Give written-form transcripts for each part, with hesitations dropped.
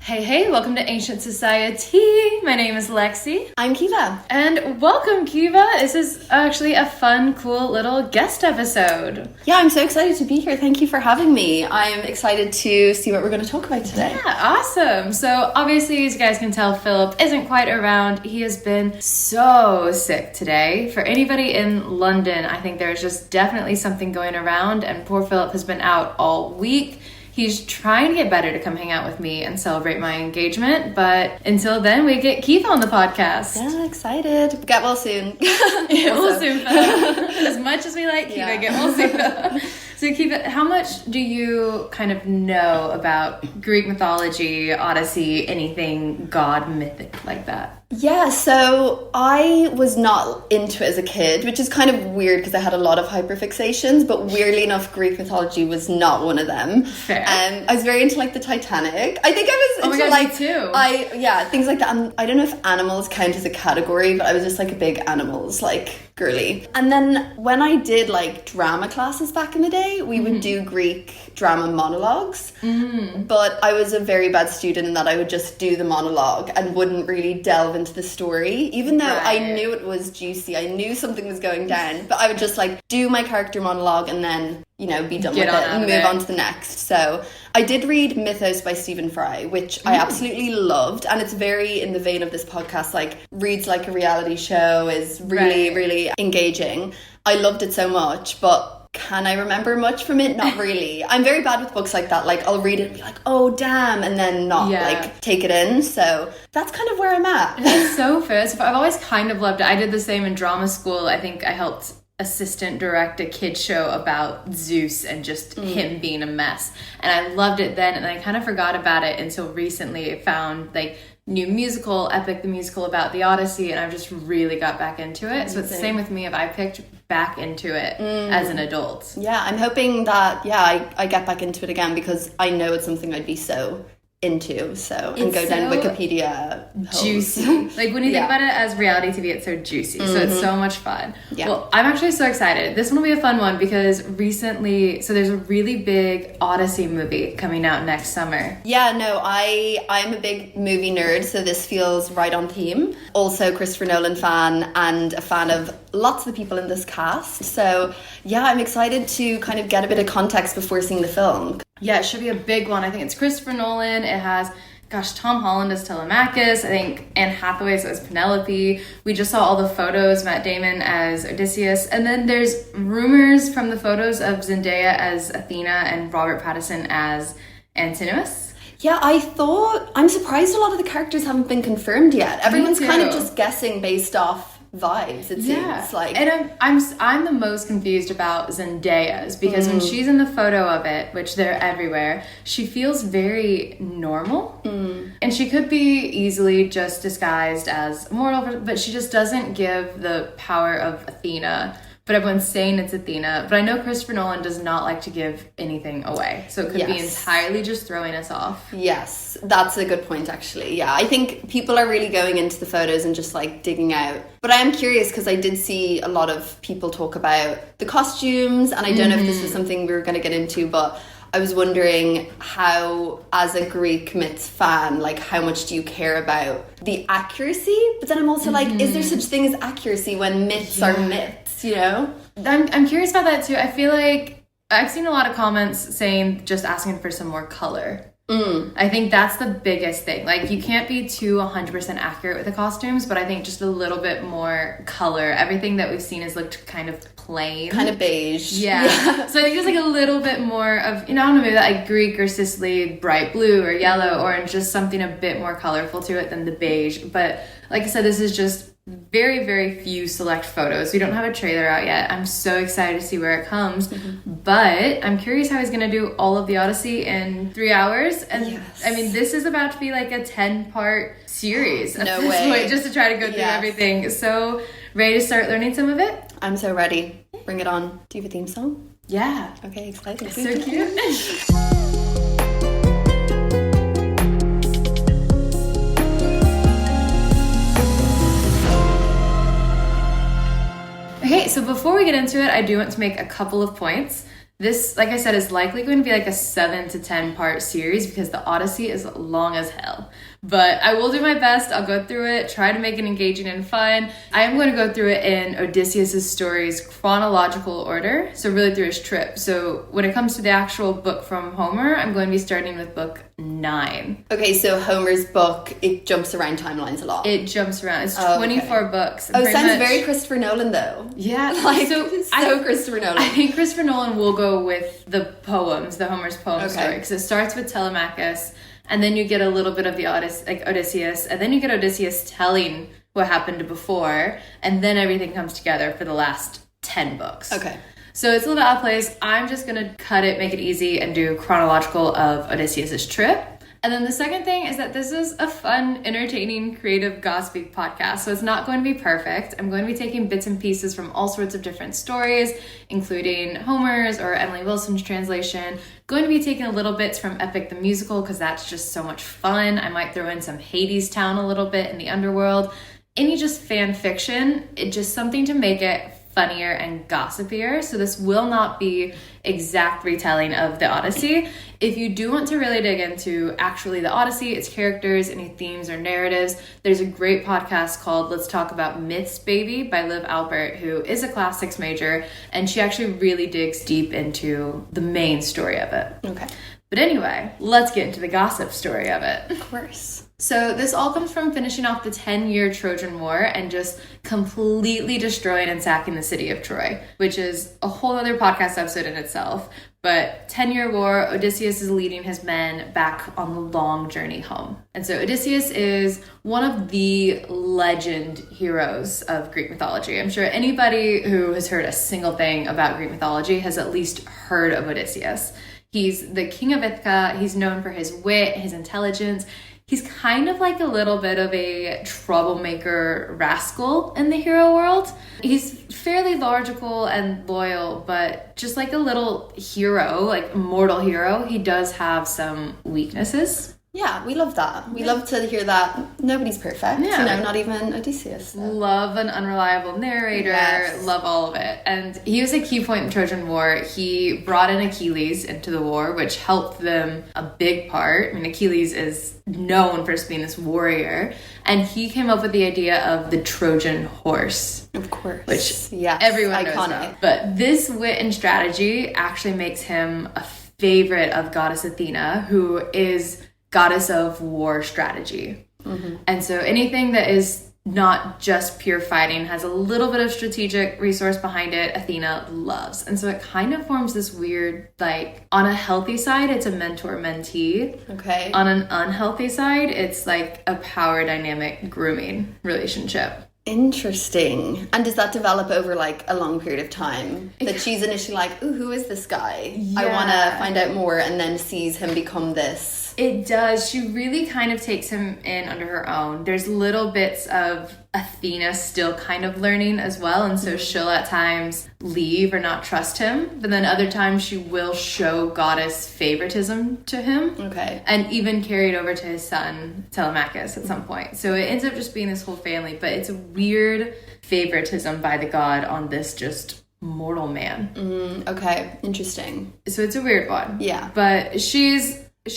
Hey, welcome to Ancient Society. My name is Lexi. I'm Kiva. And welcome, Kiva. This is actually a fun, cool little guest episode. Yeah, I'm so excited to be here. Thank you for having me. I'm excited to see what we're going to talk about today. Yeah, awesome. So obviously, as you guys can tell, Philip isn't quite around. He has been so sick today. For anybody in London, I think there's just definitely something going around, and poor Philip has been out all week. He's trying to get better to come hang out with me and celebrate my engagement, but until then, we get Keith on the podcast. Yeah, excited. Get well soon. Get well soon, Phil. As much as we like Kiva, get well soon. So, Kiva, how much do you kind of know about Greek mythology, Odyssey, anything god mythic like that? Yeah, so I was not into it as a kid, which is kind of weird because I had a lot of hyperfixations, but weirdly enough, Greek mythology was not one of them. Fair. I was very into like the Titanic. I think I was into me too. Things like that. I don't know if animals count as a category, but I was just like a big animals, like girly. And then when I did like drama classes back in the day, we would do Greek drama monologues, but I was a very bad student in that I would just do the monologue and wouldn't really delve into the story, even though I knew it was juicy. I knew something was going down, but I would just like do my character monologue and then, you know, be done with it and move on to the next. So I did read Mythos by Stephen Fry, which I absolutely loved, and it's very in the vein of this podcast, like reads like a reality show, is really engaging. I loved it so much, but can I remember much from it? Not really. I'm very bad with books like that. Like, I'll read it and be like, oh, damn, and then not, like, take it in. So that's kind of where I'm at. That's so fair. So I've always kind of loved it. I did the same in drama school. I think I helped assistant direct a kid show about Zeus and just him being a mess. And I loved it then, and I kind of forgot about it until recently. I found, like, new musical, Epic the musical about the Odyssey, and I've just really got back into it. So it's the same with me if I picked back into it as an adult. Yeah, I'm hoping that, I get back into it again because I know it's something I'd be so into, and go down Wikipedia juicy. Like when you think about it as reality TV, it's so juicy. So it's so much fun. Yeah. Well, I'm actually so excited. This one will be a fun one because recently, so there's a really big Odyssey movie coming out next summer. Yeah, no, I'm a big movie nerd, so this feels right on theme. Also Christopher Nolan fan and a fan of lots of the people in this cast. So yeah, I'm excited to kind of get a bit of context before seeing the film. Yeah, it should be a big one. I think it's Christopher Nolan. It has, Tom Holland as Telemachus. I think Anne Hathaway as Penelope. We just saw all the photos, Matt Damon as Odysseus. And then there's rumors from the photos of Zendaya as Athena and Robert Pattinson as Antinous. Yeah, I'm surprised a lot of the characters haven't been confirmed yet. Everyone's kind of just guessing based off vibes, it seems like. And I'm the most confused about Zendaya's because when she's in the photo of it, which they're everywhere, she feels very normal. And she could be easily just disguised as mortal, but she just doesn't give the power of Athena. But everyone's saying it's Athena. But I know Christopher Nolan does not like to give anything away. So it could be entirely just throwing us off. Yes, that's a good point, actually. Yeah, I think people are really going into the photos and just, like, digging out. But I am curious because I did see a lot of people talk about the costumes. And I don't know if this was something we were going to get into, but I was wondering how, as a Greek myths fan, like, how much do you care about the accuracy? But then I'm also like, is there such thing as accuracy when myths are myths, you know? I'm curious about that too. I feel like I've seen a lot of comments saying just asking for some more color. I think that's the biggest thing. Like, you can't be too 100% accurate with the costumes, but I think just a little bit more color. Everything that we've seen has looked kind of plain. Kind of beige. Yeah. So I think there's like a little bit more of, you know, I don't know, maybe that like Greek or Sicily bright blue or yellow, or just something a bit more colorful to it than the beige. But like I said, this is just very, very few select photos. We don't have a trailer out yet. I'm so excited to see where it comes. But I'm curious how he's going to do all of the Odyssey in 3 hours. And I mean, this is about to be like a 10-part series at this point, just to try to go through everything. So ready to start learning some of it? I'm so ready. Bring it on. Do you have a theme song? Yeah. Okay, exciting. It's so cute. Okay, so before we get into it, I do want to make a couple of points. This, like I said, is likely going to be like a 7 to 10 part series because the Odyssey is long as hell. But I will do my best. I'll go through it, try to make it engaging and fun. I am going to go through it in Odysseus' story's chronological order, so really through his trip. So when it comes to the actual book from Homer, I'm going to be starting with book 9. Okay, so Homer's book, it jumps around timelines a lot. It jumps around. It's 24 books. Oh, sounds very Christopher Nolan, though. Yeah. Like, so Christopher Nolan. I think Christopher Nolan will go with the poems, the Homer's poem story, because it starts with Telemachus, and then you get a little bit of the Odysseus, and then you get Odysseus telling what happened before, and then everything comes together for the last 10 books. Okay. So it's a little bit out of place. I'm just going to cut it, make it easy, and do chronological of Odysseus' trip. And then the second thing is that this is a fun, entertaining, creative, gossipy podcast. So it's not going to be perfect. I'm going to be taking bits and pieces from all sorts of different stories, including Homer's or Emily Wilson's translation. Going to be taking a little bits from Epic the Musical because that's just so much fun. I might throw in some Hades Town a little bit in the underworld. Any just fan fiction, it's just something to make it funnier and gossipier. So this will not be exact retelling of the Odyssey. If you do want to really dig into actually the Odyssey, its characters, any themes or narratives, there's a great podcast called Let's Talk About Myths, Baby by Liv Albert, who is a Class 6 major, and she actually really digs deep into the main story of it. Okay. But anyway, let's get into the gossip story of it. Of course. So this all comes from finishing off the 10-year Trojan War and just completely destroying and sacking the city of Troy, which is a whole other podcast episode in itself. But 10-year war, Odysseus is leading his men back on the long journey home. And so Odysseus is one of the legend heroes of Greek mythology. I'm sure anybody who has heard a single thing about Greek mythology has at least heard of Odysseus. He's the king of Ithaca. He's known for his wit, his intelligence. He's kind of like a little bit of a troublemaker rascal in the hero world. He's fairly logical and loyal, but just like a little hero, like mortal hero, he does have some weaknesses. Yeah, we love that. We love to hear that nobody's perfect. Yeah. You know, not even Odysseus. So. Love an unreliable narrator. Yes. Love all of it. And he was a key point in the Trojan War. He brought in Achilles into the war, which helped them a big part. I mean, Achilles is known for being this warrior. And he came up with the idea of the Trojan horse. Of course. Which yes, everyone iconic. knows about. But this wit and strategy actually makes him a favorite of goddess Athena, who is goddess of war strategy. Mm-hmm. And so anything that is not just pure fighting, has a little bit of strategic resource behind it, Athena loves. And so it kind of forms this weird, like, on a healthy side, it's a mentor-mentee. Okay. On an unhealthy side, it's like a power dynamic grooming relationship. Interesting. And does that develop over like a long period of time? That she's initially like, ooh, who is this guy? Yeah. I want to find out more, and then sees him become this. It does. She really kind of takes him in under her own. There's little bits of Athena still kind of learning as well, and so she'll at times leave or not trust him, but then other times she will show goddess favoritism to him. Okay. And even carry it over to his son Telemachus at some point. So it ends up just being this whole family, but it's a weird favoritism by the god on this just mortal man. Okay, interesting. So it's a weird one. Yeah. But she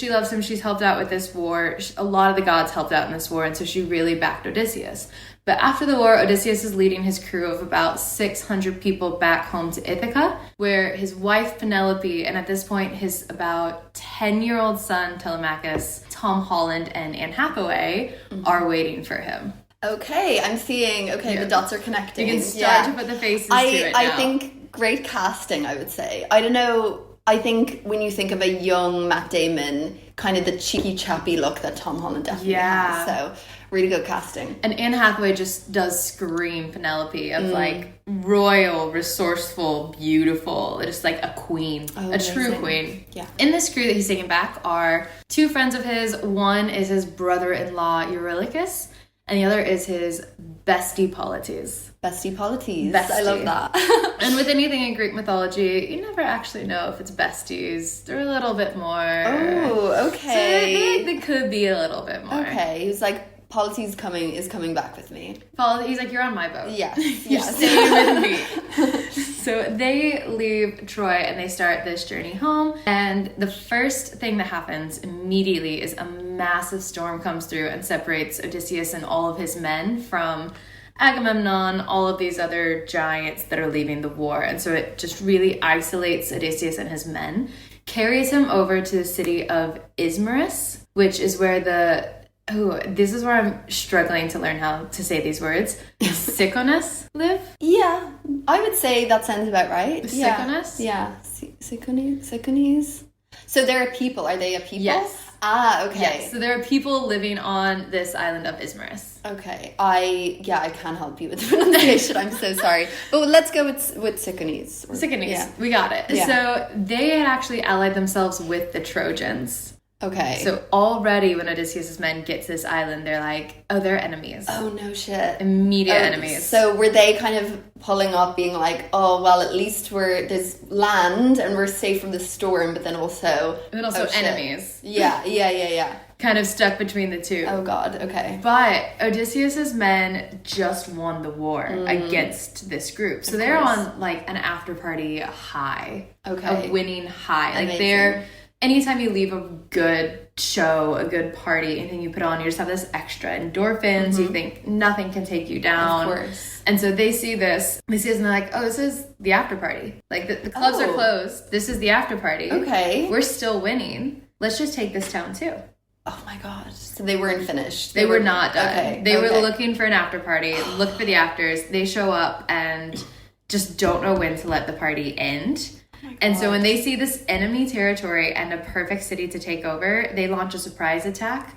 loves him. She's helped out with this war. A lot of the gods helped out in this war, and so she really backed Odysseus. But after the war, Odysseus is leading his crew of about 600 people back home to Ithaca, where his wife Penelope, and at this point his about 10-year-old son Telemachus, Tom Holland, and Anne Hathaway are waiting for him. Okay, I'm seeing, the dots are connecting. You can start to put the faces to it now. I think great casting, I would say. I don't know. I think when you think of a young Matt Damon, kind of the cheeky, chappy look that Tom Holland definitely has. So, really good casting. And Anne Hathaway just does scream Penelope of like royal, resourceful, beautiful, just like a queen, a true queen. Yeah. In this crew that he's taking back are two friends of his. One is his brother-in-law Eurylochus, and the other is his bestie Polites. Bestie Polites. I love that. And with anything in Greek mythology, you never actually know if it's besties. They're a little bit more. Oh, okay. So they could be a little bit more. Okay. He's like, Polites is coming back with me. He's like, you're on my boat. Yes. You're staying with me. So they leave Troy and they start this journey home. And the first thing that happens immediately is a massive storm comes through and separates Odysseus and all of his men from Agamemnon, all of these other giants that are leaving the war. And so it just really isolates Odysseus and his men, carries him over to the city of Ismarus, which is where this is where I'm struggling to learn how to say these words. Syconis live? Yeah, I would say that sounds about right. Syconis? Yeah. Syconis. So there are people. Are they a people? Yes. Ah, okay. Yes, so there are people living on this island of Ismarus. Okay. I can't help you with the pronunciation. I'm so sorry. But let's go with Syconis. Syconis. Yeah. We got it. Yeah. So they had actually allied themselves with the Trojans. Okay. So already when Odysseus' men get to this island, they're like, oh, they're enemies. Oh, no shit. Immediate enemies. So were they kind of pulling up being like, oh, well, at least there's land and we're safe from the storm, but then also... And then also enemies. Yeah. Kind of stuck between the two. Oh, God, okay. But Odysseus' men just won the war against this group. So they're on like an after party high. Okay. A winning high. Like Amazing. anytime you leave a good show, a good party, anything you put on, you just have this extra endorphins. You think nothing can take you down. Of course. And so they see this and they're like, oh, this is the after party. Like the clubs are closed. This is the after party. Okay. We're still winning. Let's just take this town too. Oh my God. So they weren't finished. They were not done. Okay. They were looking for an after party, look for the afters. They show up and just don't know when to let the party end. And so when they see this enemy territory and a perfect city to take over, they launch a surprise attack,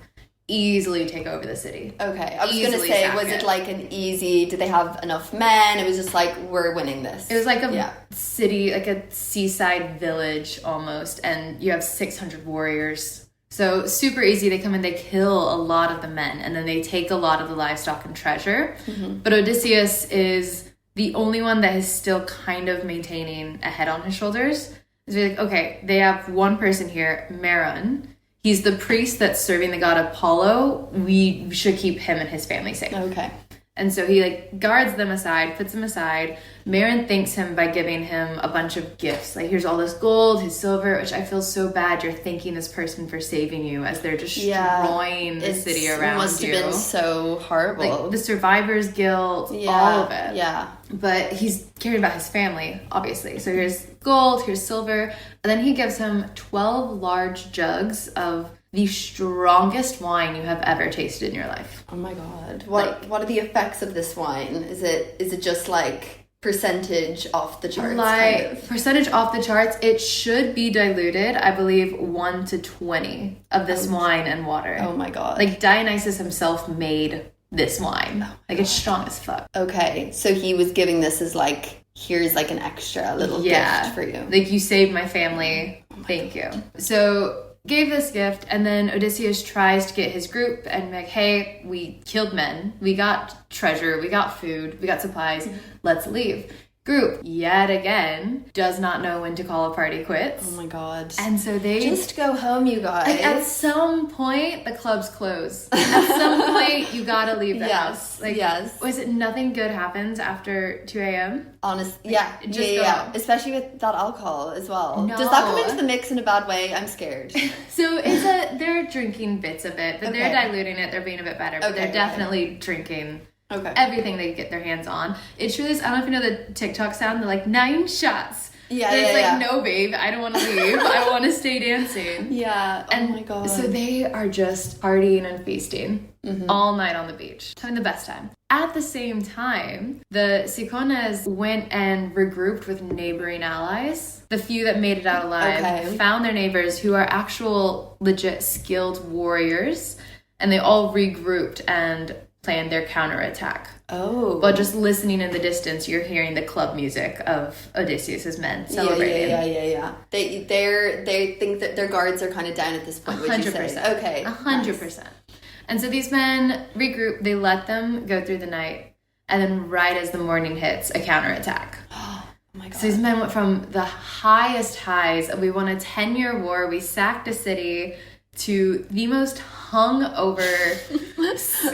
easily take over the city. Okay. I was going to say, was it like an easy, did they have enough men? It was just like, we're winning this. It was like a city, like a seaside village almost, and you have 600 warriors. So super easy. They come in, they kill a lot of the men, and then they take a lot of the livestock and treasure. But Odysseus is the only one that is still kind of maintaining a head on his shoulders. Is like, okay, they have one person here, Meron. He's the priest that's serving the god Apollo. We should keep him and his family safe. Okay. And so he like guards them aside, puts them aside. Meron thanks him by giving him a bunch of gifts. Like, here's all this gold, his silver, which I feel so bad you're thanking this person for saving you as they're destroying the city around you. It must have been so horrible. Like, the survivor's guilt, all of it. Yeah. But he's caring about his family, obviously. So here's gold, here's silver. And then he gives him 12 large jugs of the strongest wine you have ever tasted in your life. Oh my God. What are the effects of this wine? Is it just like percentage off the charts? Like, kind of? percentage off the charts, it should be diluted, I believe, 1 to 20 of this wine and water. Oh my God. Like, Dionysus himself made this wine. Like, it's strong as fuck. Okay, so he was giving this as like, here's like an extra little gift for you. Like, you saved my family. Thank you. So gave this gift, and then Odysseus tries to get his group and be like, hey, we killed men, we got treasure, we got food, we got supplies, let's leave. Group, yet again, does not know when to call a party quits. Oh my God. And so they just go home, you guys. Like, at some point, the clubs close. At some point, you gotta leave the house. Like, was it nothing good happens after 2 a.m.? Honestly, yeah. Especially with that alcohol as well. No. Does that come into the mix in a bad way? I'm scared. So they're drinking bits of it, but they're diluting it. They're being a bit better, but they're definitely drinking everything they get their hands on. It truly is. I don't know if you know the TikTok sound. They're like 9 shots. It's like, no, babe, I don't want to leave. I want to stay dancing. Yeah. Oh my God. So they are just partying and feasting all night on the beach, having the best time. At the same time, the Sycones went and regrouped with neighboring allies. The few that made it out alive found their neighbors who are actual legit skilled warriors, and they all regrouped and planned their counterattack. Oh. But just listening in the distance, you're hearing the club music of Odysseus' men celebrating. Yeah. They think that their guards are kind of down at this point, would you say? Okay. 100%. Nice. And so these men regroup, they let them go through the night, and then right as the morning hits, a counterattack. Oh my God. So these men went from the highest highs of we won a 10-year war, we sacked a city, to the most hungover,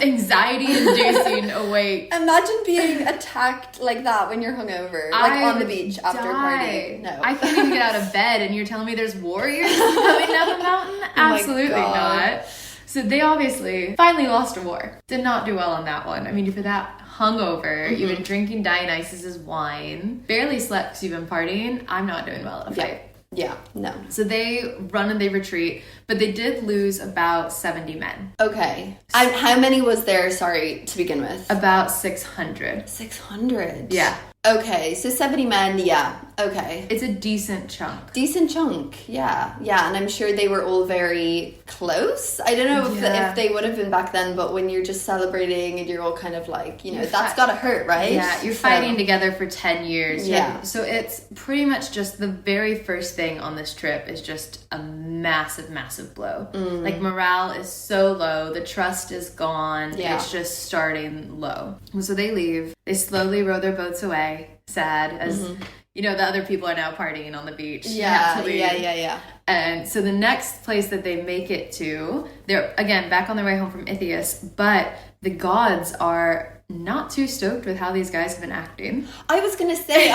anxiety-inducing awake. Imagine being attacked like that when you're hungover, like on the beach after a party. No, I can't even get out of bed, and you're telling me there's warriors coming down the mountain? Absolutely not. So they obviously finally lost a war. Did not do well on that one. I mean, for that hungover, you've been drinking Dionysus's wine, barely slept because you've been partying. I'm not doing well in a fight. Yeah, no. So they run and they retreat, but they did lose about 70 men. Okay. How many was there, sorry, to begin with? About 600. 600? Yeah. Okay, so 70 men, yeah. Okay. It's a decent chunk. Decent chunk, yeah. Yeah, and I'm sure they were all very close. I don't know if they would have been back then, but when you're just celebrating and you're all kind of like, that's gotta hurt, right? Yeah, you're fighting together for 10 years. Yeah. So it's pretty much just the very first thing on this trip is just a massive, massive blow. Like morale is so low, the trust is gone, it's just starting low. So they leave, they slowly row their boats away, sad as... the other people are now partying on the beach. Yeah. And so the next place that they make it to, they're, again, back on their way home from Ithias, but the gods are not too stoked with how these guys have been acting. I was going to say,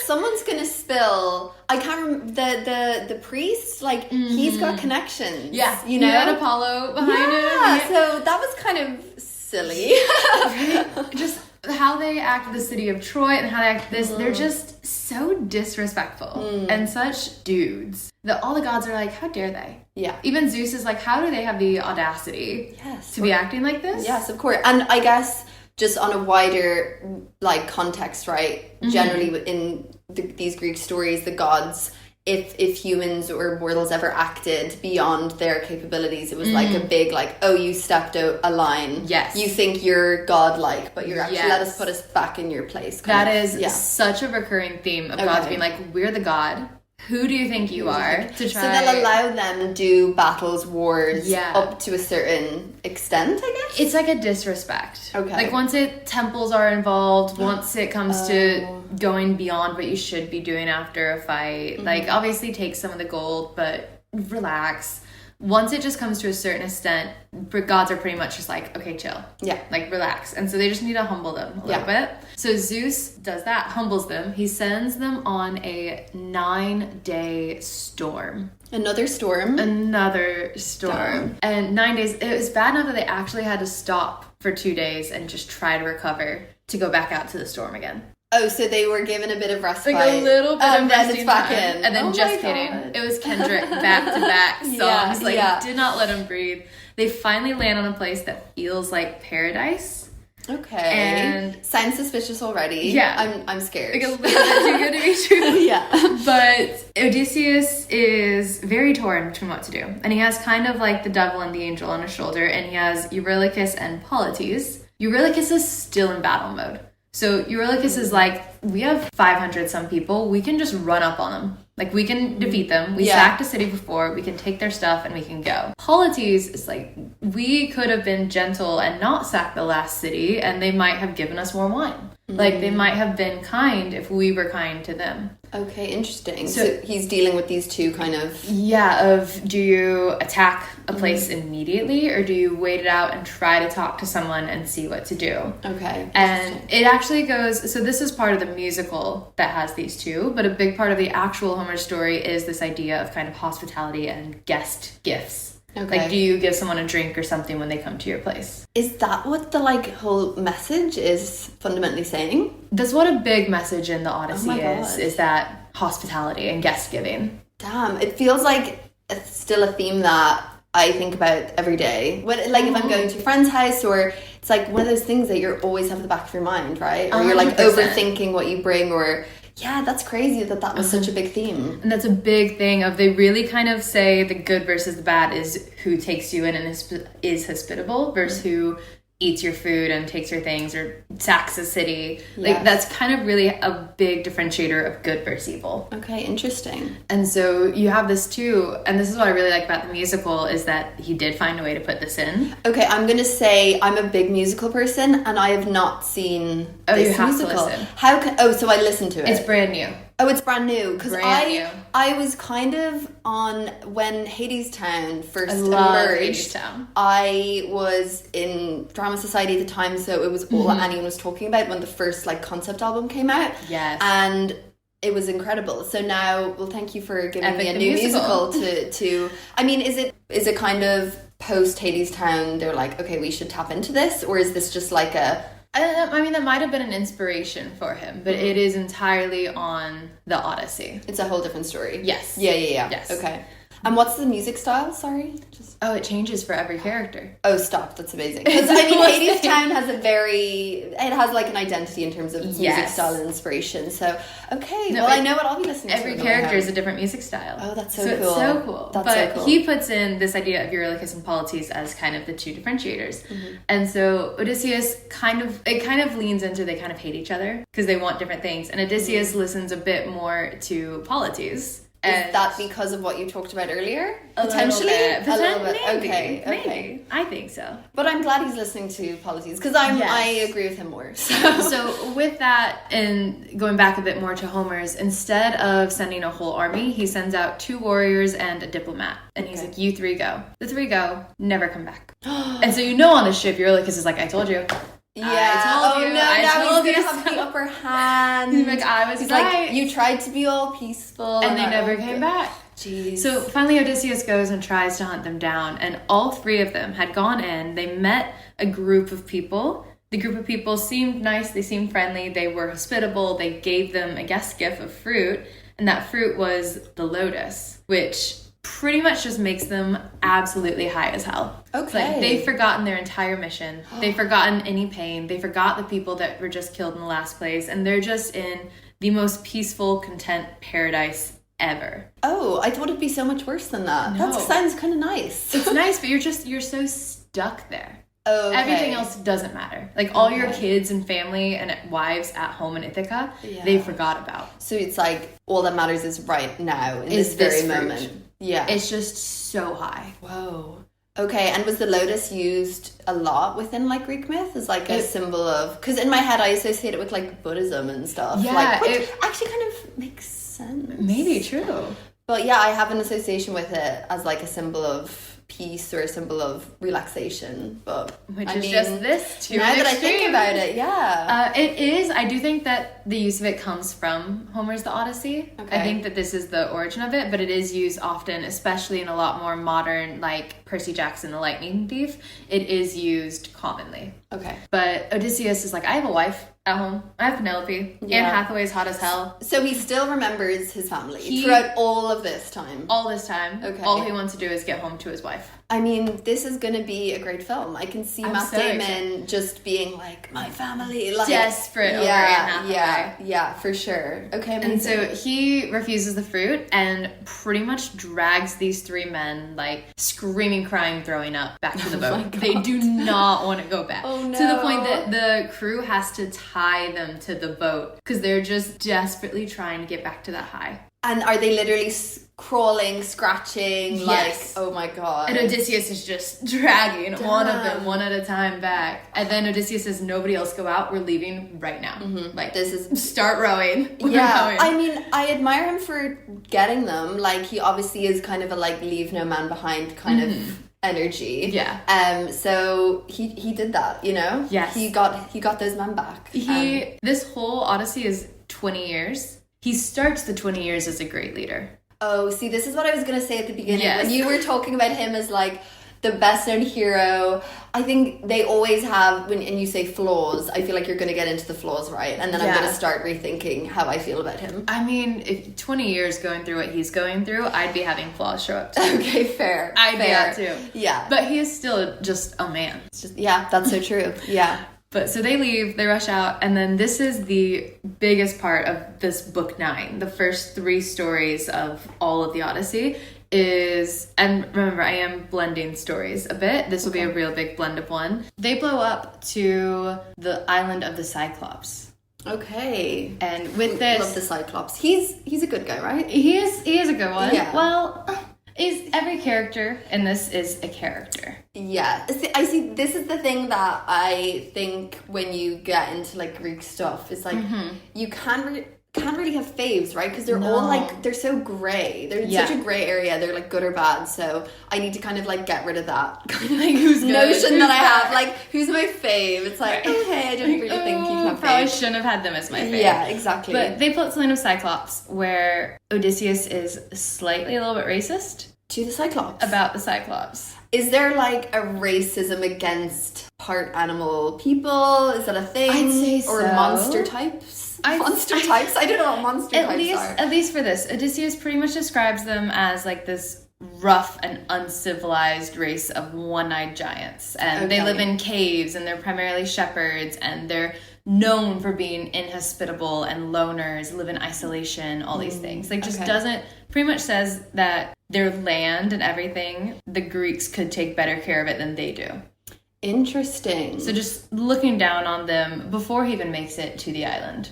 someone's going to spill. I can't remember, the priest, he's got connections. Yeah, you know? He had Apollo behind him. Yeah, so that was kind of silly. Just... how they act the city of Troy and how they act this, they're just so disrespectful and such dudes that all the gods are like, how dare they? Yeah. Even Zeus is like, how do they have the audacity to be acting like this? Yes, of course. And I guess just on a wider context, right? Generally in these Greek stories, the gods, if humans or mortals ever acted beyond their capabilities, it was like a big you stepped out a line. Yes. You think you're godlike, but you're actually let us put us back in your place. That is such a recurring theme of gods being like, we're the god. Who do you think you are? To try. So they'll allow them to do battles, wars, up to a certain extent, I guess? It's like a disrespect. Okay. Like once temples are involved, once it comes to going beyond what you should be doing after a fight, obviously take some of the gold, but relax. Once it just comes to a certain extent, gods are pretty much just like, okay, chill. Yeah. Relax. And so they just need to humble them a little bit. So Zeus does that, humbles them. He sends them on a 9-day storm. Another storm. And 9 days, it was bad enough that they actually had to stop for 2 days and just try to recover to go back out to the storm again. Oh, so they were given a bit of respite. A little bit of then it's back time. in. And then just kidding. It was Kendrick back-to-back songs. Did not let them breathe. They finally land on a place that feels like paradise. Okay. And sounds suspicious already. Yeah. I'm scared. A little bit too good to be true. Yeah. But Odysseus is very torn between what to do. And he has kind of the devil and the angel on his shoulder. And he has Eurylochus and Polites. Eurylochus is still in battle mode. So Eurylochus is like, we have 500 some people. We can just run up on them. We can defeat them. We sacked a city before. We can take their stuff and we can go. Polites is like, we could have been gentle and not sacked the last city and they might have given us more wine. They might have been kind if we were kind to them. Okay, interesting. So he's dealing with these two kind of... Yeah, do you attack a place immediately or do you wait it out and try to talk to someone and see what to do? Okay. And it actually goes... So this is part of the musical that has these two, but a big part of the actual Homer story is this idea of kind of hospitality and guest gifts. Okay. Do you give someone a drink or something when they come to your place? Is that what the whole message is fundamentally saying? That's what a big message in the Odyssey is that hospitality and guest giving. Damn, it feels like it's still a theme that I think about every day. If I'm going to a friend's house, or it's one of those things that you always have at the back of your mind, right? Or you're 100%. Overthinking what you bring, or... Yeah, that's crazy that was such a big theme. And that's a big thing of they really kind of say the good versus the bad is who takes you in and is hospitable versus who eats your food and takes your things or sacks a city. That's kind of really a big differentiator of good versus evil. Okay, interesting. And so you have this too, and this is what I really like about the musical is that he did find a way to put this in. Okay, I'm going to say I'm a big musical person and I have not seen this musical. How can... so I listened to it. It's brand new. Oh, it's brand new because I was kind of on when Hadestown first emerged. Hadestown. I was in drama society at the time, so it was all anyone was talking about when the first concept album came out. Yes, and it was incredible. So now, thank you for giving me a new musical to. I mean, is it kind of post Hades Town, they're like, okay, we should tap into this? Or is this just like a... I mean, that might have been an inspiration for him, but it is entirely on the Odyssey. It's a whole different story. Yes. Yeah. Yes. Okay. And what's the music style? Sorry? Oh, it changes for every character. Oh, stop. That's amazing. Because, I mean, Hades Town has it has like an identity in terms of its music style and inspiration. So, okay. No, well, I know what I'll be listening to. Every character is a different music style. Oh, that's so cool. It's so cool. That's but so cool. he puts in this idea of Eurylochus and Polites as kind of the two differentiators. Mm-hmm. And so Odysseus kind of leans into they kind of hate each other because they want different things. And Odysseus listens a bit more to Polites. Is that because of what you talked about earlier? Potentially? A little bit. Maybe. Okay. Maybe. I think so. But I'm glad he's listening to Polites because I agree with him more. So with that, and going back a bit more to Homer's, instead of sending a whole army, he sends out 2 warriors and a diplomat. And he's like, you 3 go. The 3 go, never come back. And so on the ship, Eurylochus is like, I told you. Yeah. I told you. Now he's gonna have the upper hand. He's like, I was right. Like, you tried to be all peaceful, and they never came back. Jeez. So finally, Odysseus goes and tries to hunt them down, and all 3 of them had gone in. They met a group of people. The group of people seemed nice. They seemed friendly. They were hospitable. They gave them a guest gift of fruit, and that fruit was the lotus, which pretty much just makes them absolutely high as hell. Okay. It's like they've forgotten their entire mission. They've forgotten any pain. They forgot the people that were just killed in the last place. And they're just in the most peaceful, content paradise ever. Oh, I thought it'd be so much worse than that. No. That sounds kind of nice. It's nice, but you're so stuck there. Oh, okay. Everything else doesn't matter. Like all your kids and family and wives at home in Ithaca, they forgot about. So it's like all that matters is right now in this very moment. Yeah. It's just so high. Whoa. Okay, and was the lotus used a lot within like Greek myth as like a symbol of... Because in my head I associate it with like Buddhism and stuff. Yeah. Like, which actually kind of makes sense. Maybe true. But yeah, I have an association with it as like a symbol of peace or a symbol of relaxation, but which is just this to now that extreme. I think about it, it is. I do think that the use of it comes from Homer's The Odyssey. Okay. I think that this is the origin of it, but it is used often, especially in a lot more modern, like Percy Jackson, the Lightning Thief. It is used commonly. Okay. But Odysseus is like, I have a wife at home. I have Penelope. Anne Hathaway's hot as hell. So he still remembers his family throughout all of this time. All this time. Okay. All he wants to do is get home to his wife. I mean, this is going to be a great film. I can see Matt Damon just being like, my family. Like, desperate over Anne Hathaway. Yeah, for sure. Okay, amazing. And so he refuses the fruit and pretty much drags these 3 men, like, screaming, crying, throwing up back to the boat. They do not want to go back. Oh, no. To the point that the crew has to tie them to the boat because they're just desperately trying to get back to that high. And are they literally crawling, scratching? Yes. Like, oh my god. And Odysseus is just dragging one of them one at a time back. And then Odysseus says, nobody else go out. We're leaving right now. Mm-hmm. Like, this is start rowing. Yeah. I mean, I admire him for getting them. Like, he obviously is kind of a like leave no man behind kind of energy. Yeah. So he did that, you know? Yes. He got those men back. This whole Odyssey is 20 years. He starts the 20 years as a great leader. Oh, see, this is what I was going to say at the beginning. Yes. When you were talking about him as like the best known hero, I think they always have, and you say flaws, I feel like you're going to get into the flaws, right? And then I'm going to start rethinking how I feel about him. I mean, if 20 years going through what he's going through, I'd be having flaws show up too. Okay, fair. I'd be that too. Yeah. But he is still just a man. It's just, yeah, that's so true. Yeah. But so they leave, they rush out, and then this is the biggest part of this book 9. The first 3 stories of all of the Odyssey is, and remember, I am blending stories a bit. This will be a real big blend of one. They blow up to the island of the Cyclops. Okay. And with this, love the Cyclops. He's a good guy, right? He is a good one. Yeah. Well, every character in this is a character. Yeah. I see, this is the thing that I think when you get into like Greek stuff, it's like you can't really have faves, right? Because they're all like, they're so grey. They're in such a grey area. They're like good or bad. So I need to kind of like get rid of that kind of like notion that I have. Like, who's my fave? It's like, okay, I don't really think you can have probably faves. shouldn't have had them as my fave. Yeah, exactly. But they plot the land of Cyclops where Odysseus is slightly a little bit racist to the Cyclops. About the Cyclops. Is there like a racism against part animal people? Is that a thing? I'd say Or so. monster types? Monster types? I don't know what monster types are. At least for this, Odysseus pretty much describes them as like this rough and uncivilized race of one-eyed giants. And they live in caves, and they're primarily shepherds, and they're known for being inhospitable and loners, live in isolation, all these things. Like, just doesn't, pretty much says that their land and everything, the Greeks could take better care of it than they do. Interesting. So just looking down on them before he even makes it to the island.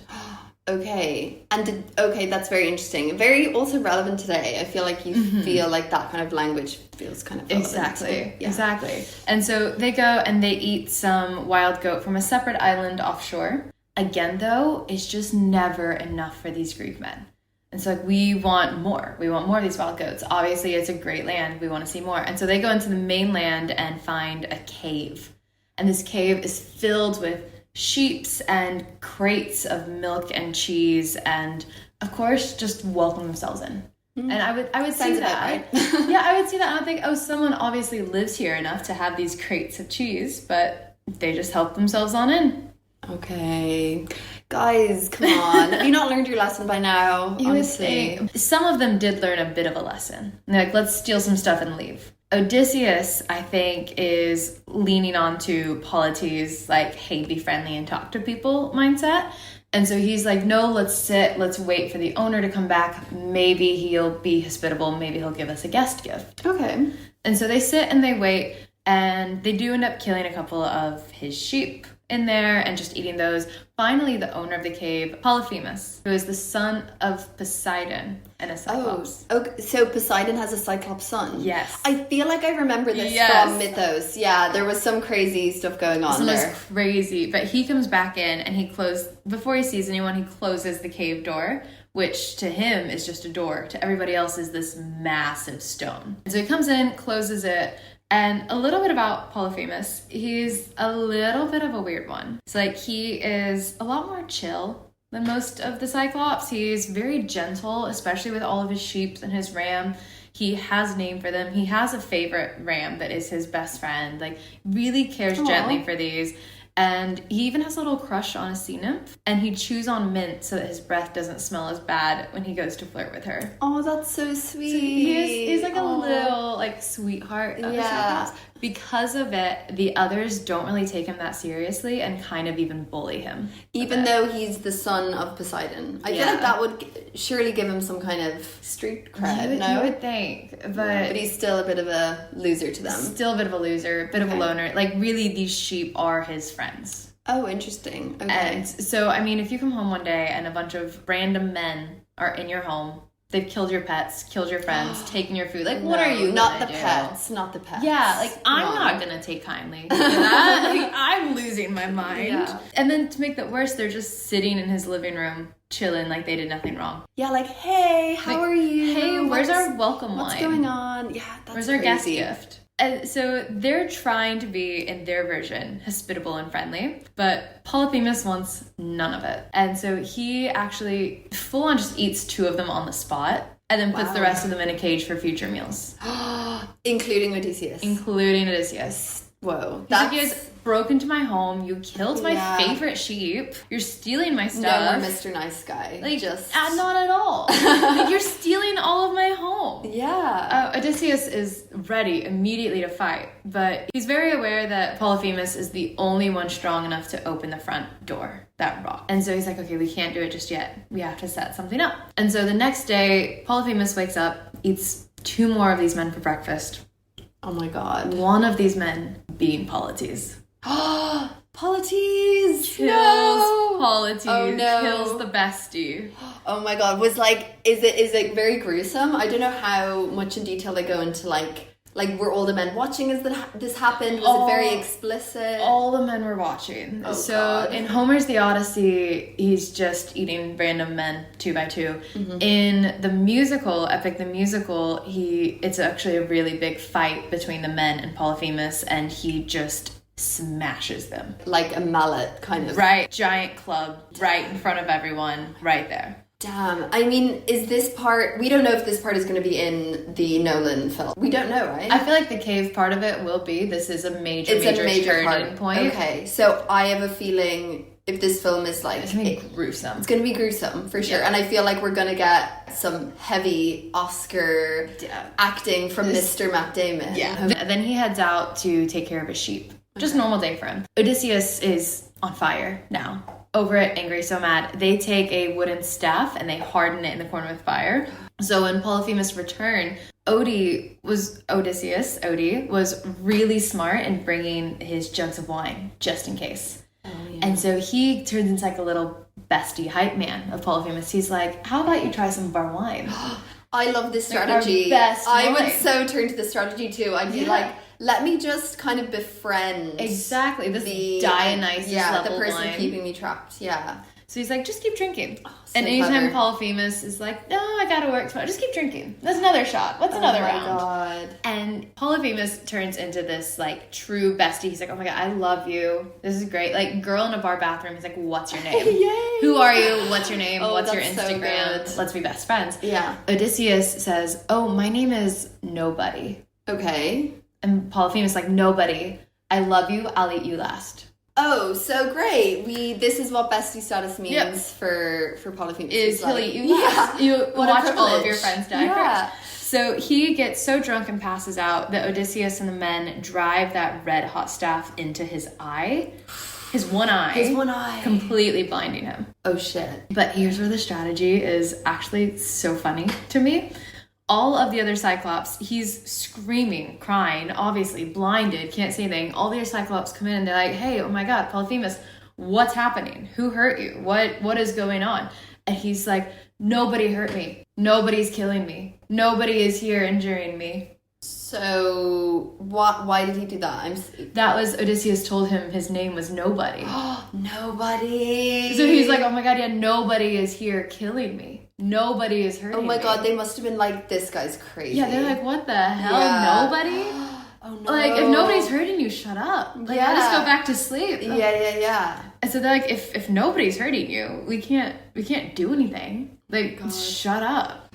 Okay. And that's very interesting. Very also relevant today. I feel like you feel like that kind of language feels kind of relevant. Exactly. Yeah. Exactly. And so they go and they eat some wild goat from a separate island offshore. Again, though, it's just never enough for these Greek men. And so like, we want more. We want more of these wild goats. Obviously, it's a great land. We want to see more. And so they go into the mainland and find a cave. And this cave is filled with sheeps and crates of milk and cheese, and of course just welcome themselves in. And I would see that. Right. Yeah, I would see that and I would think, oh, someone obviously lives here enough to have these crates of cheese, but they just help themselves on in. Okay. Guys, come on. Have you not learned your lesson by now? Honestly. Some of them did learn a bit of a lesson. They're like, let's steal some stuff and leave. Odysseus, I think, is leaning on to Polites' like, hey, be friendly and talk to people mindset. And so he's like, no, let's sit, let's wait for the owner to come back. Maybe he'll be hospitable. Maybe he'll give us a guest gift. Okay. And so they sit and they wait, and they do end up killing a couple of his sheep in there and just eating those. Finally, the owner of the cave, Polyphemus, who is the son of Poseidon and a cyclops. Oh, okay. So Poseidon has a cyclops son? Yes. I feel like I remember this from Mythos. Yeah, there was some crazy stuff going on there. It was crazy. But he comes back in and before he sees anyone, he closes the cave door, which to him is just a door. To everybody else is this massive stone. And so he comes in, closes it. And a little bit about Polyphemus, he's a little bit of a weird one. So like he is a lot more chill than most of the Cyclops. He's very gentle, especially with all of his sheep and his ram. He has a name for them. He has a favorite ram that is his best friend. Like really cares gently for these. And he even has a little crush on a sea nymph. And he chews on mint so that his breath doesn't smell as bad when he goes to flirt with her. Oh, that's so sweet. So he's like a little like sweetheart of the Cyclops. Because of it, the others don't really take him that seriously and kind of even bully him. Even though he's the son of Poseidon. I feel like that would surely give him some kind of street cred, You would think. But he's still a bit of a loser to them. Still a bit of a loser, bit of a loner. Like really, these sheep are his friends. Oh, interesting. Okay. And so, I mean, if you come home one day and a bunch of random men are in your home, they've killed your pets, killed your friends, taken your food. Like, what are you not the do? Pets, not the pets. Yeah, like I'm not gonna take kindly to that. Like, I'm losing my mind. Yeah. And then to make that worse, they're just sitting in his living room, chilling like they did nothing wrong. Yeah, like, hey, how are you? Hey, where's our welcome wine? What's going on? Yeah, that's where's our guest gift? And so they're trying to be, in their version, hospitable and friendly, but Polyphemus wants none of it. And so he actually full on just eats 2 of them on the spot and then puts the rest of them in a cage for future meals. Including Odysseus. Including Odysseus. Whoa. That's... Like, you guys broke into my home, you killed my favorite sheep, you're stealing my stuff. No more Mr. Nice Guy. Like, not at all. Like, you're stealing all of my home. Yeah. Odysseus is ready immediately to fight, but he's very aware that Polyphemus is the only one strong enough to open the front door, that rock. And so he's like, okay, we can't do it just yet. We have to set something up. And so the next day, Polyphemus wakes up, eats 2 more of these men for breakfast. Oh my god. One of these men being Polites. Polites! Kills Polites. Oh no. Kills the bestie. Oh my god. Was like, is it very gruesome? I don't know how much in detail they go into like were all the men watching as this happened? Was it very explicit? All the men were watching. Oh, so God. in Homer's The Odyssey, he's just eating random men 2 by 2. Mm-hmm. In the musical, Epic the Musical, it's actually a really big fight between the men and Polyphemus, and he just smashes them. Like a mallet, kind of. Right. Giant club right in front of everyone, right there. Damn. I mean, is this part... We don't know if this part is going to be in the Nolan film. We don't know, right? I feel like the cave part of it will be. This is a major turning point. Okay, so I have a feeling if this film is like... It's going to be gruesome. It's going to be gruesome, for sure. Yeah. And I feel like we're going to get some heavy Oscar acting from Mr. Matt Damon. Yeah. And then he heads out to take care of his sheep. Just normal day for him. Odysseus is on fire now. Over it, angry, so mad. They take a wooden staff and they harden it in the corner with fire. So when Polyphemus returned, Odysseus was really smart in bringing his jugs of wine, just in case. Oh, yeah. And so he turns into like a little bestie hype man of Polyphemus. He's like, how about you try some of our wine? I love this strategy. I would so turn to this strategy too. I'd be like, let me just kind of befriend. Exactly. This Dionysus level the person wine. keeping me trapped. Yeah. So he's like, just keep drinking. Oh, so and anytime clever. Polyphemus is like, no, I gotta work tomorrow. Just keep drinking. There's another shot. What's another round? Oh my God. And Polyphemus turns into this like true bestie. He's like, oh my God, I love you. This is great. Like girl in a bar bathroom. He's like, what's your name? Yay. Who are you? What's your name? What's your Instagram? So Let's be best friends. Yeah. Odysseus says, oh, my name is Nobody. Okay. And Polyphemus like, nobody. I love you. I'll eat you last. Oh, so great. This is what bestie status means for Polyphemus. Is he'll eat you last. You watch all of your friends die first. So he gets so drunk and passes out that Odysseus and the men drive that red hot staff into his eye. His one eye. Completely blinding him. Oh, shit. But here's where the strategy is actually so funny to me. All of the other Cyclops, he's screaming, crying, obviously blinded, can't say anything. All the other Cyclops come in and they're like, hey, oh my God, Polyphemus, what's happening? Who hurt you? What is going on? And he's like, nobody hurt me. Nobody's killing me. Nobody is here injuring me. So why did he do that? That was Odysseus told him his name was Nobody. Nobody. So he's like, oh my God, yeah, nobody is here killing me. Nobody is hurting me. Oh my God, they must have been like, this guy's crazy. Yeah, they're like, what the hell? Yeah. Nobody? Oh no. Like, if nobody's hurting you, shut up. Like, I'll just go back to sleep. Yeah. And so they're like, if nobody's hurting you, we can't do anything. Like, shut up.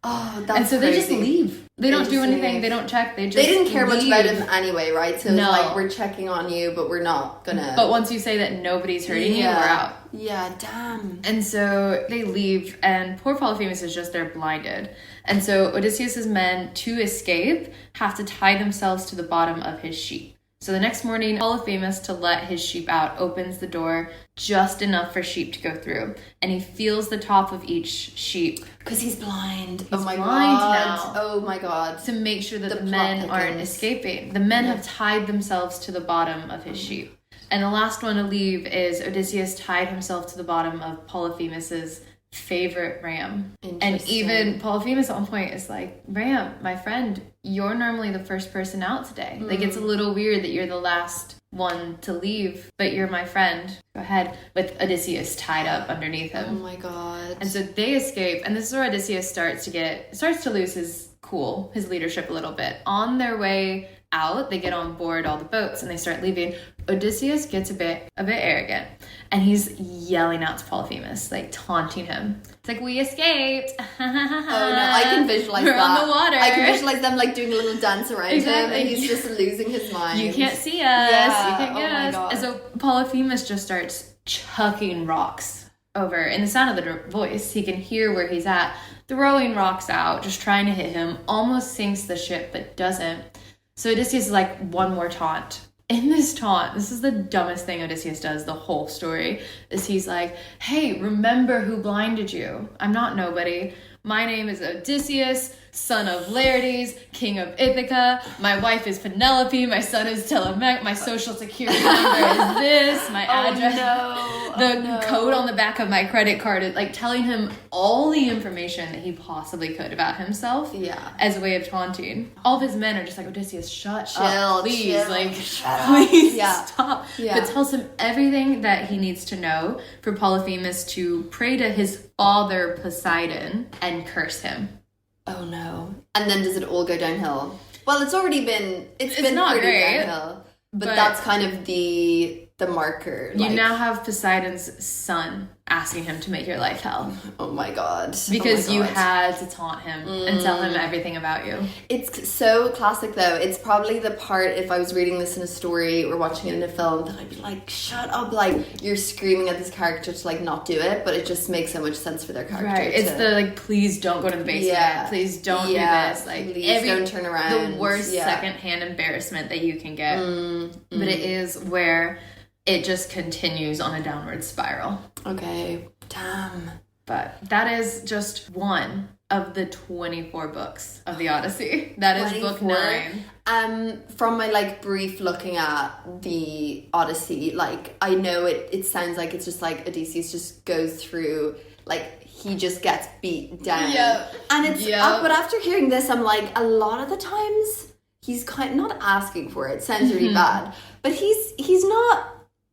Oh, that's And so crazy. they just leave. They don't do anything. They don't check. They didn't care leave. much about him anyway, right? So it's like, we're checking on you, but we're not gonna... But once you say that nobody's hurting you, we're out. Yeah, damn. And so they leave, and poor Polyphemus is just there blinded. And so Odysseus' men, to escape, have to tie themselves to the bottom of his sheep. So the next morning, Polyphemus, to let his sheep out, opens the door just enough for sheep to go through. And he feels the top of each sheep. Because he's blind. He's blind now. Oh my God. To make sure that the men aren't escaping. The men have tied themselves to the bottom of his sheep. And the last one to leave is Odysseus tied himself to the bottom of Polyphemus's favorite ram. And even Polyphemus at one point is like, Ram, my friend, you're normally the first person out today. Like, it's a little weird that you're the last one to leave, but you're my friend. Go ahead. With Odysseus tied up underneath him. Oh my God. And so they escape, and this is where Odysseus starts to lose his cool, his leadership a little bit. On their way out, they get on board all the boats and they start leaving. Odysseus gets a bit arrogant, and he's yelling out to Polyphemus, like taunting him. It's like, we escaped. Oh no, I can visualize We're that. on the water. I can visualize them like doing a little dance around him, Exactly. and he's just losing his mind. You can't see us. Yeah. You can't get Oh my us. God. And so Polyphemus just starts chucking rocks over. In the sound of the voice, he can hear where he's at, throwing rocks out, just trying to hit him. Almost sinks the ship, but doesn't. So Odysseus is like, one more taunt. In this taunt, this is the dumbest thing Odysseus does the whole story, is he's like, hey, remember who blinded you? I'm not Nobody. My name is Odysseus, son of Laertes, king of Ithaca. My wife is Penelope. My son is Telemachus. My social security number is this. My address. The code on the back of my credit card is like telling him all the information that he possibly could about himself. Yeah. As a way of taunting. All of his men are just like, Odysseus, shut up, please. Chill. Like, Shut up. please Yeah. stop. Yeah. But tells him everything that he needs to know for Polyphemus to pray to his father Poseidon and curse him. Oh no. And then does it all go downhill? Well, it's been not pretty great, downhill. But that's kind of the the marker. You now have Poseidon's son asking him to make your life hell. Oh my god. Because you had to taunt him and tell him everything about you. It's so classic though. It's probably the part, if I was reading this in a story or watching it in a film, that I'd be like, shut up, like you're screaming at this character to like not do it, but it just makes so much sense for their character. Right. It's the like, please don't go to the basement. Yeah. Please don't do this. Like please don't turn around. The worst secondhand embarrassment that you can get. But it is where it just continues on a downward spiral. Okay. Damn. But that is just one of the 24 books of the Odyssey. That is 24. book 9. From my like brief looking at the Odyssey, like I know it sounds like it's just like Odysseus just goes through, like he just gets beat down. Yep. And it's but after hearing this, I'm like, a lot of the times he's kind of not asking for it. Sounds really bad, but he's not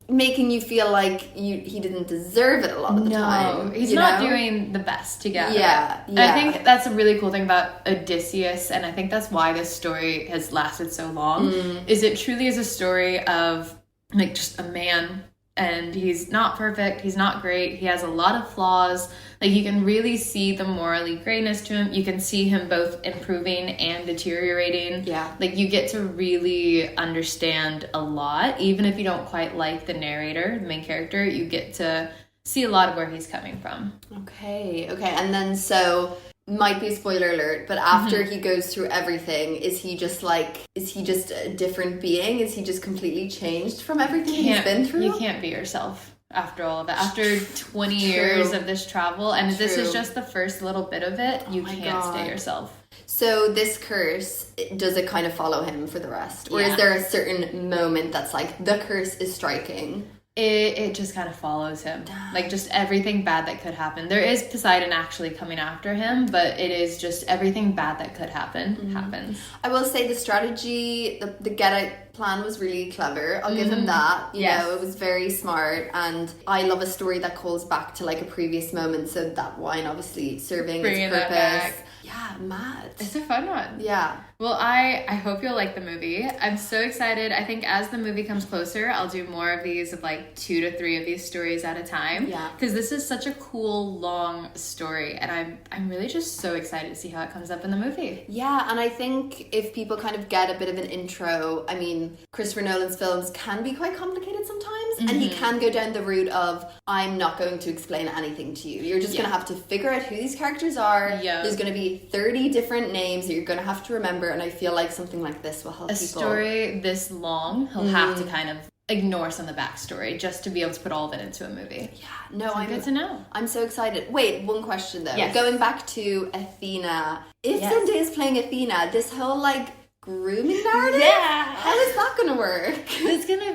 making you feel like he didn't deserve it a lot of the time. He's not doing the best to get it. And I think that's a really cool thing about Odysseus, and I think that's why this story has lasted so long, is it truly is a story of like just a man, and he's not perfect, he's not great, he has a lot of flaws. Like you can really see the morally grayness to him. You can see him both improving and deteriorating. Yeah. Like you get to really understand a lot, even if you don't quite like the narrator, the main character, you get to see a lot of where he's coming from. Okay. And then so might be a spoiler alert, but after he goes through everything, is he just a different being? Is he just completely changed from everything he's been through? You can't be yourself after all of that. After 20 years of this travel, and this is just the first little bit of it, you can't stay yourself. So this curse, does it kind of follow him for the rest? Or is there a certain moment that's like, the curse is striking? It just kind of follows him. Like just everything bad that could happen. There is Poseidon actually coming after him, but it is just everything bad that could happen happens. I will say the strategy, the get out plan was really clever. I'll give him that. You know, it was very smart, and I love a story that calls back to like a previous moment, so that wine obviously serving its purpose. That back. Yeah, mad. It's a fun one. Yeah. Well, I hope you'll like the movie. I'm so excited. I think as the movie comes closer, I'll do more of these, of like 2 to 3 of these stories at a time. Yeah. Because this is such a cool, long story, and I'm really just so excited to see how it comes up in the movie. Yeah, and I think if people kind of get a bit of an intro, I mean, Christopher Nolan's films can be quite complicated sometimes, and he can go down the route of, I'm not going to explain anything to you. You're just going to have to figure out who these characters are. Yeah. There's going to be 30 different names that you're going to have to remember, and I feel like something like this will help people. A story this long, he'll have to kind of ignore some of the backstory just to be able to put all of it into a movie. Yeah, no, so good to know. I'm so excited. Wait, one question though. Yes. Going back to Athena, if Zendaya's playing Athena, this whole like grooming narrative, how is that gonna work?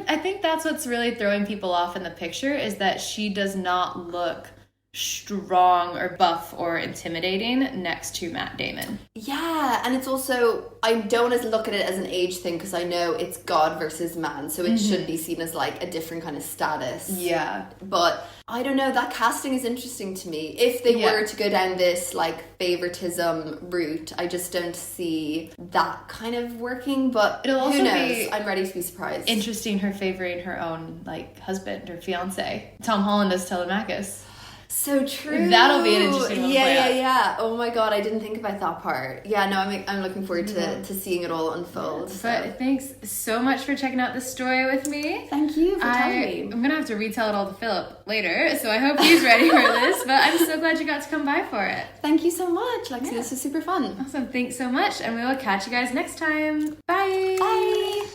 I think that's what's really throwing people off in the picture, is that she does not look strong or buff or intimidating next to Matt Damon. Yeah, and it's also, I don't want to look at it as an age thing, because I know it's God versus man, so it should be seen as like a different kind of status. Yeah. But I don't know, that casting is interesting to me. If they were to go down this like favoritism route, I just don't see that kind of working, but it'll also who knows? be I'm ready to be surprised. Interesting, her favoring her own like husband or fiance. Tom Holland as Telemachus. So true. That'll be an interesting one. Yeah. Oh my god, I didn't think about that part. Yeah, no, I'm looking forward to seeing it all unfold. So. But thanks so much for checking out this story with me. Thank you for telling me. I'm gonna have to retell it all to Philip later, so I hope he's ready for this. But I'm so glad you got to come by for it. Thank you so much, Lexi. This is super fun. Awesome. Thanks so much, and we will catch you guys next time. Bye. Bye.